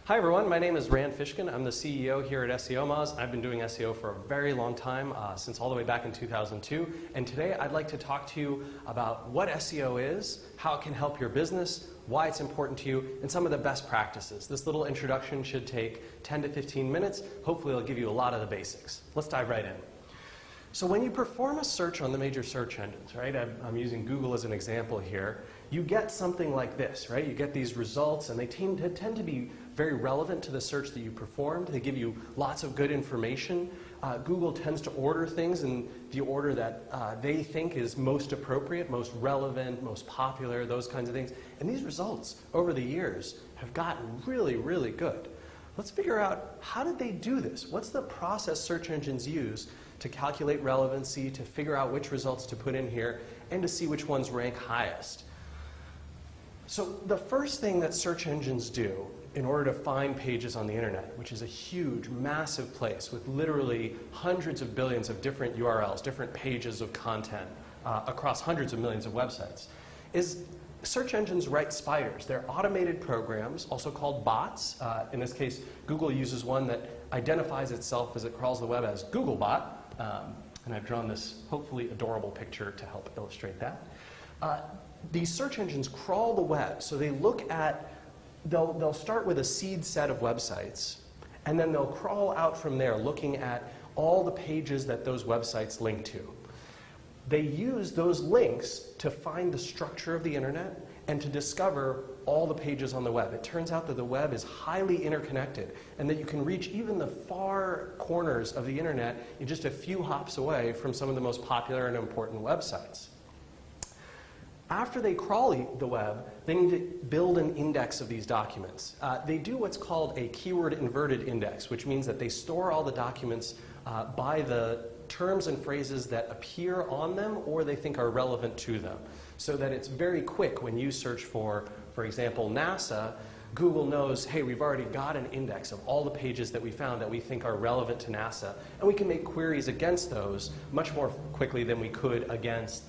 Hi everyone, my name is Fishkin. I'm the CEO here at SEOmoz. I've been doing SEO for a very long time, since all the way back in 2002. And today I'd like to talk to you about what SEO is, how it can help your business, why it's important to you, and some of the best practices. This little introduction should take 10 to 15 minutes. Hopefully it'll give you a lot of the basics. Let's dive right in. So when you perform a search on the major search engines, right, I'm using Google as an example here, you get something like this, right? You get these results and they tend to be very relevant to the search that you performed. They give you lots of good information. Google tends to order things in the order that they think is most appropriate, most relevant, most popular, those kinds of things. And these results over the years have gotten really, really good. Let's figure out, how did they do this? What's the process search engines use to calculate relevancy, to figure out which results to put in here, and to see which ones rank highest? So the first thing that search engines do in order to find pages on the internet, which is a huge, massive place with literally hundreds of billions of different URLs, different pages of content across hundreds of millions of websites, is search engines write spiders. They're automated programs, also called bots. In this case, Google uses one that identifies itself as it crawls the web as Googlebot. And I've drawn this hopefully adorable picture to help illustrate that. These search engines crawl the web, so they look at, they'll start with a seed set of websites, and then they'll crawl out from there looking at all the pages that those websites link to. They use those links to find the structure of the internet and to discover all the pages on the web. It turns out that the web is highly interconnected and that you can reach even the far corners of the internet in just a few hops away from some of the most popular and important websites. After they crawl the web, they need to build an index of these documents. They do what's called a keyword inverted index, which means that they store all the documents by the terms and phrases that appear on them or they think are relevant to them. So that it's very quick when you search for example, NASA, Google knows, hey, we've already got an index of all the pages that we found that we think are relevant to NASA, and we can make queries against those much more quickly than we could against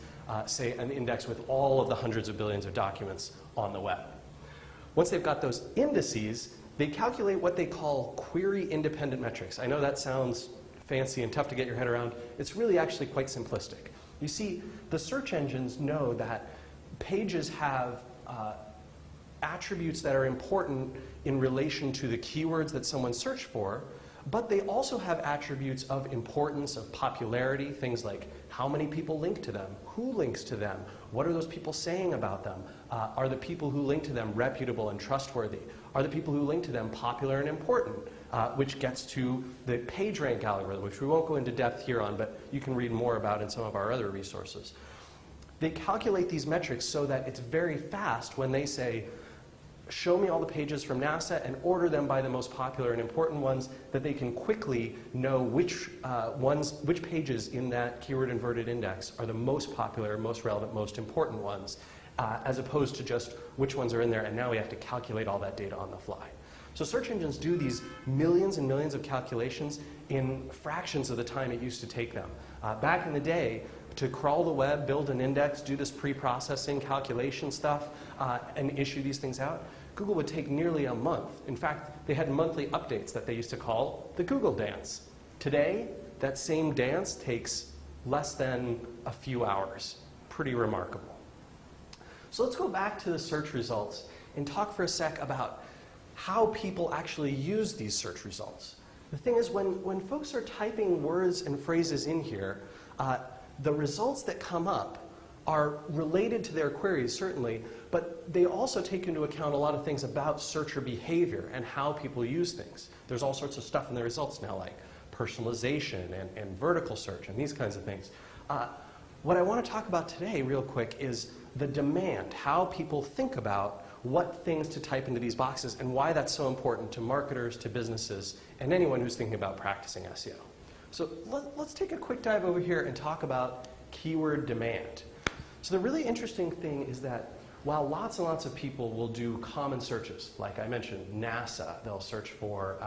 say, an index with all of the hundreds of billions of documents on the web. Once they've got those indices, they calculate what they call query-independent metrics. I know that sounds fancy and tough to get your head around. It's really actually quite simplistic. You see, the search engines know that pages have attributes that are important in relation to the keywords that someone searched for, but they also have attributes of importance, of popularity, things like how many people link to them, who links to them, what are those people saying about them, are the people who link to them reputable and trustworthy, are the people who link to them popular and important, which gets to the PageRank algorithm, which we won't go into depth here on, but you can read more about in some of our other resources. They calculate these metrics so that it's very fast when they say, show me all the pages from NASA and order them by the most popular and important ones, that they can quickly know which pages in that keyword inverted index are the most popular, most relevant, most important ones, as opposed to just which ones are in there, and now we have to calculate all that data on the fly. So search engines do these millions and millions of calculations in fractions of the time it used to take them. Back in the day, to crawl the web, build an index, do this pre-processing calculation stuff, and issue these things out, Google would take nearly a month. In fact, they had monthly updates that they used to call the Google dance. Today, that same dance takes less than a few hours. Pretty remarkable. So let's go back to the search results and talk for a sec about how people actually use these search results. The thing is, when folks are typing words and phrases in here, the results that come up are related to their queries, certainly, but they also take into account a lot of things about searcher behavior and how people use things. There's all sorts of stuff in the results now, like personalization and vertical search and these kinds of things. What I want to talk about today, real quick, is the demand, how people think about what things to type into these boxes and why that's so important to marketers, to businesses, and anyone who's thinking about practicing SEO. So let's take a quick dive over here and talk about keyword demand. So the really interesting thing is that while lots and lots of people will do common searches, like I mentioned, NASA, they'll search for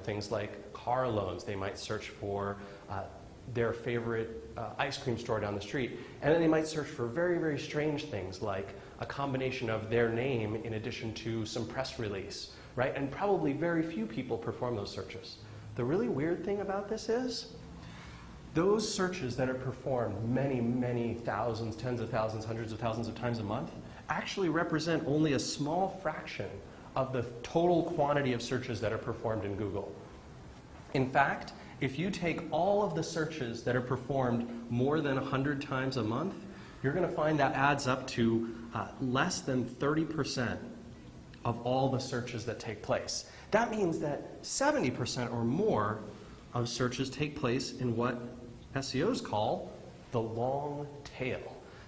things like car loans. They might search for their favorite ice cream store down the street. And then they might search for very, very strange things like a combination of their name in addition to some press release, right? And probably very few people perform those searches. The really weird thing about this is those searches that are performed many, many thousands, tens of thousands, hundreds of thousands of times a month actually represent only a small fraction of the total quantity of searches that are performed in Google. In fact, if you take all of the searches that are performed more than 100 times a month, you're going to find that adds up to less than 30% of all the searches that take place. That means that 70% or more of searches take place in what SEOs call the long tail.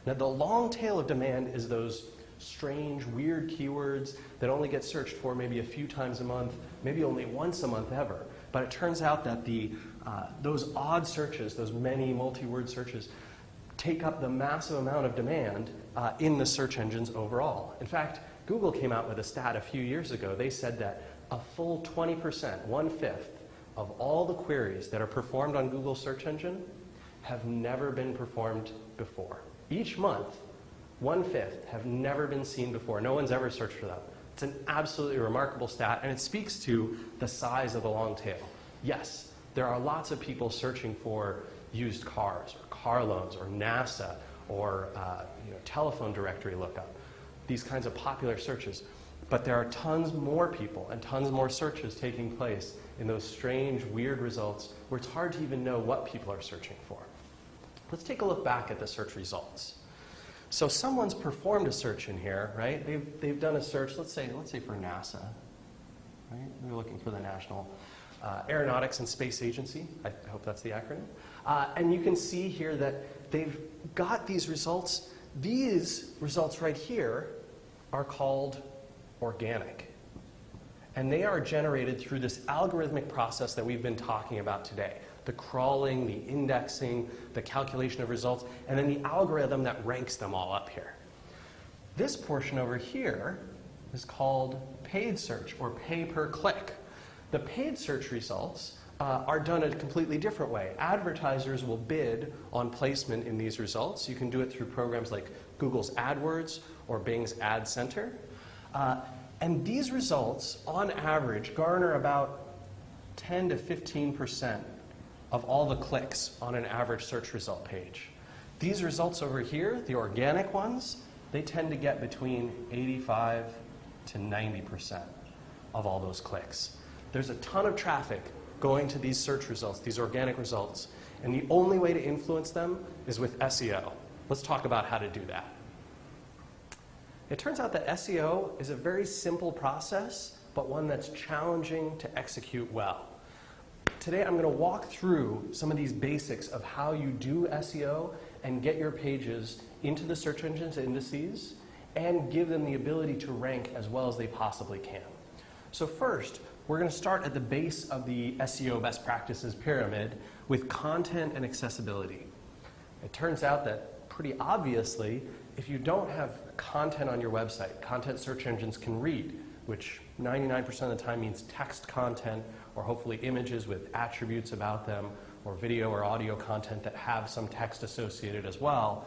Now, the long tail of demand is those strange, weird keywords that only get searched for maybe a few times a month, maybe only once a month ever. But it turns out that those odd searches, those many multi-word searches, take up the massive amount of demand in the search engines overall. In fact, Google came out with a stat a few years ago. They said that a full 20%, 1/5, of all the queries that are performed on Google search engine have never been performed before. Each month, 1/5 have never been seen before. No one's ever searched for them. It's an absolutely remarkable stat, and it speaks to the size of the long tail. Yes, there are lots of people searching for used cars, or car loans, or NASA, or telephone directory lookup, these kinds of popular searches. But there are tons more people and tons more searches taking place in those strange, weird results where it's hard to even know what people are searching for. Let's take a look back at the search results. So someone's performed a search in here, right? They've done a search, let's say for NASA, right? They're looking for the National Aeronautics and Space Agency. I hope that's the acronym. And you can see here that they've got these results. These results right here are called organic. And they are generated through this algorithmic process that we've been talking about today. The crawling, the indexing, the calculation of results, and then the algorithm that ranks them all up here. This portion over here is called paid search, or pay per click. The paid search results are done a completely different way. Advertisers will bid on placement in these results. You can do it through programs like Google's AdWords or Bing's Ad Center. And these results, on average, garner about 10 to 15% of all the clicks on an average search result page. These results over here, the organic ones, they tend to get between 85 to 90% of all those clicks. There's a ton of traffic going to these search results, these organic results, and the only way to influence them is with SEO. Let's talk about how to do that. It turns out that SEO is a very simple process, but one that's challenging to execute well. Today I'm going to walk through some of these basics of how you do SEO and get your pages into the search engines indices and give them the ability to rank as well as they possibly can. So first, we're going to start at the base of the SEO best practices pyramid with content and accessibility. It turns out that pretty obviously, if you don't have content on your website, content search engines can read, which 99% of the time means text content or hopefully images with attributes about them, or video or audio content that have some text associated as well.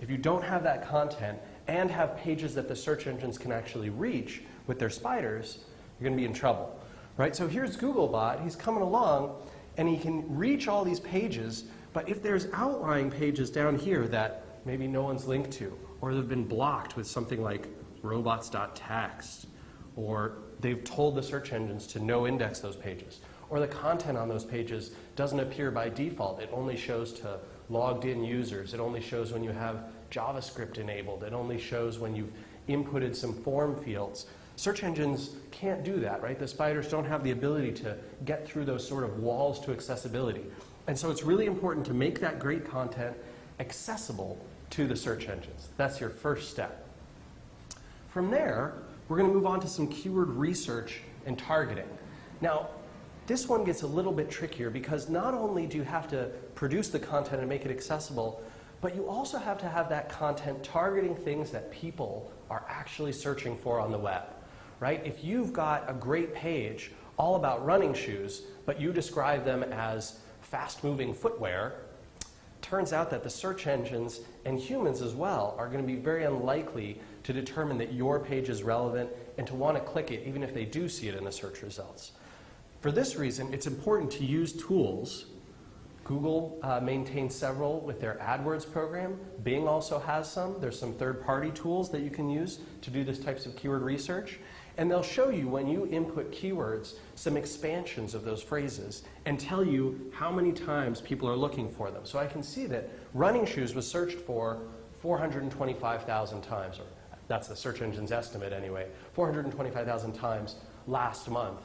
If you don't have that content and have pages that the search engines can actually reach with their spiders, you're going to be in trouble, right? So here's Googlebot. He's coming along, and he can reach all these pages, but if there's outlying pages down here that maybe no one's linked to, or they've been blocked with something like robots.txt, or they've told the search engines to no index those pages, or the content on those pages doesn't appear by default. It only shows to logged in users. It only shows when you have JavaScript enabled. It only shows when you've inputted some form fields. Search engines can't do that, right? The spiders don't have the ability to get through those sort of walls to accessibility. And so it's really important to make that great content accessible to the search engines. That's your first step. From there, we're going to move on to some keyword research and targeting. Now, this one gets a little bit trickier because not only do you have to produce the content and make it accessible, but you also have to have that content targeting things that people are actually searching for on the web, right? If you've got a great page all about running shoes, but you describe them as fast-moving footwear, turns out that the search engines and humans as well are going to be very unlikely to determine that your page is relevant and to want to click it even if they do see it in the search results. For this reason, it's important to use tools. Google maintains several with their AdWords program. Bing also has some. There's some third-party tools that you can use to do this types of keyword research. And they'll show you, when you input keywords, some expansions of those phrases and tell you how many times people are looking for them. So I can see that running shoes was searched for 425,000 times, or that's the search engine's estimate anyway, 425,000 times last month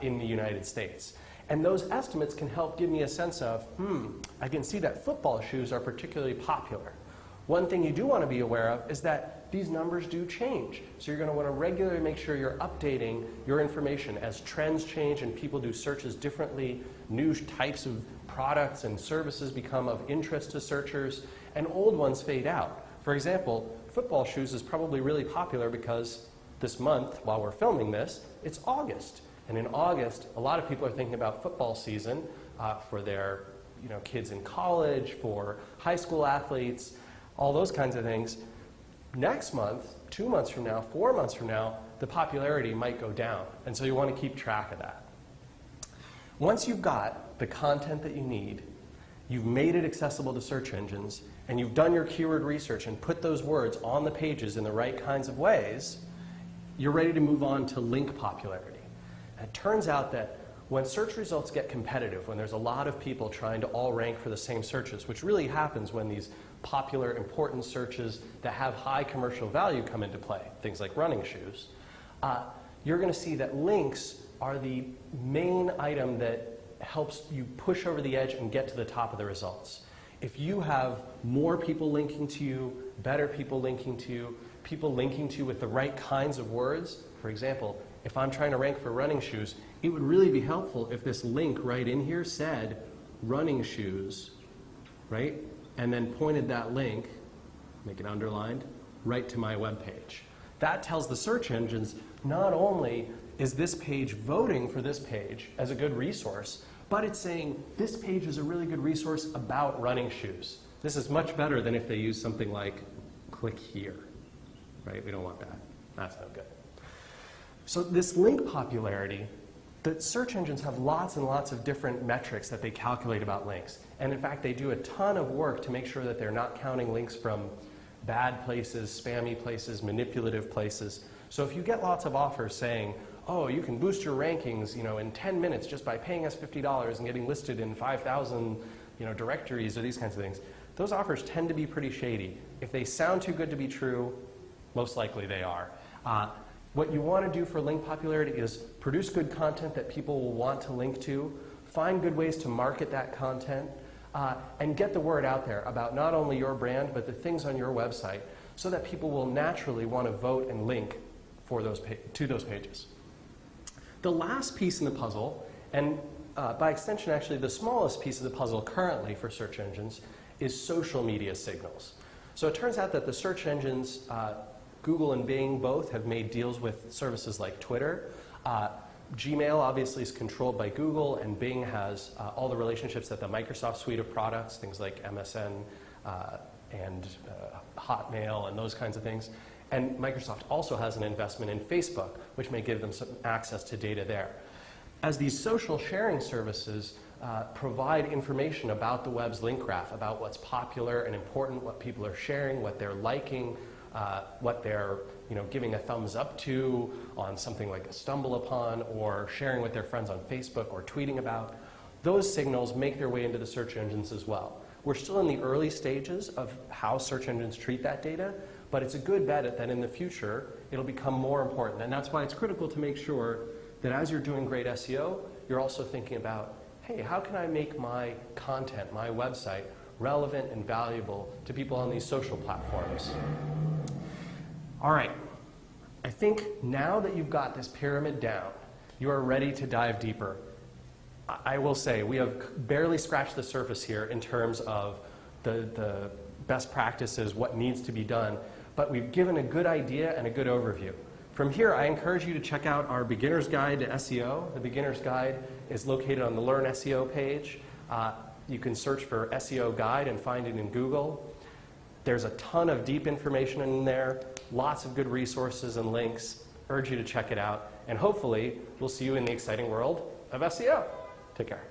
in the United States. And those estimates can help give me a sense of, I can see that football shoes are particularly popular. One thing you do want to be aware of is that these numbers do change. So you're going to want to regularly make sure you're updating your information as trends change and people do searches differently, new types of products and services become of interest to searchers, and old ones fade out. For example, football shoes is probably really popular because this month, while we're filming this, it's August. And in August, a lot of people are thinking about football season for their kids in college, for high school athletes, all those kinds of things. Next month, 2 months from now, 4 months from now, the popularity might go down. And so you want to keep track of that. Once you've got the content that you need, you've made it accessible to search engines, and you've done your keyword research and put those words on the pages in the right kinds of ways, you're ready to move on to link popularity. And it turns out that when search results get competitive, when there's a lot of people trying to all rank for the same searches, which really happens when these popular, important searches that have high commercial value come into play, things like running shoes, you're going to see that links are the main item that helps you push over the edge and get to the top of the results. If you have more people linking to you, better people linking to you, people linking to you with the right kinds of words, for example, if I'm trying to rank for running shoes, it would really be helpful if this link right in here said running shoes, right? And then pointed that link, make it underlined, right to my web page. That tells the search engines not only is this page voting for this page as a good resource, but it's saying this page is a really good resource about running shoes. This is much better than if they use something like click here, right? We don't want that. That's no good. So this link popularity, the search engines have lots and lots of different metrics that they calculate about links. And in fact, they do a ton of work to make sure that they're not counting links from bad places, spammy places, manipulative places. So if you get lots of offers saying, oh, you can boost your rankings, in 10 minutes just by paying us $50 and getting listed in 5,000, directories or these kinds of things, those offers tend to be pretty shady. If they sound too good to be true, most likely they are. What you want to do for link popularity is produce good content that people will want to link to, find good ways to market that content, and get the word out there about not only your brand, but the things on your website, so that people will naturally want to vote and link for to those pages. The last piece in the puzzle, and by extension actually the smallest piece of the puzzle currently for search engines, is social media signals. So it turns out that the search engines, Google and Bing both have made deals with services like Twitter. Gmail obviously is controlled by Google, and Bing has all the relationships that the Microsoft suite of products, things like MSN and Hotmail and those kinds of things. And Microsoft also has an investment in Facebook, which may give them some access to data there. As these social sharing services provide information about the web's link graph, about what's popular and important, what people are sharing, what they're liking, what they're giving a thumbs up to on something like a stumble upon, or sharing with their friends on Facebook or tweeting about, those signals make their way into the search engines as well. We're still in the early stages of how search engines treat that data, but it's a good bet that in the future it'll become more important. And that's why it's critical to make sure that as you're doing great SEO, you're also thinking about, hey, how can I make my content, my website, relevant and valuable to people on these social platforms? All right, I think now that you've got this pyramid down, you are ready to dive deeper. I will say we have barely scratched the surface here in terms of the best practices, what needs to be done, but we've given a good idea and a good overview. From here, I encourage you to check out our Beginner's Guide to SEO. The Beginner's Guide is located on the Learn SEO page. You can search for SEO Guide and find it in Google. There's a ton of deep information in there. lots of good resources and links. Urge you to check it out. And hopefully, we'll see you in the exciting world of SEO. Take care.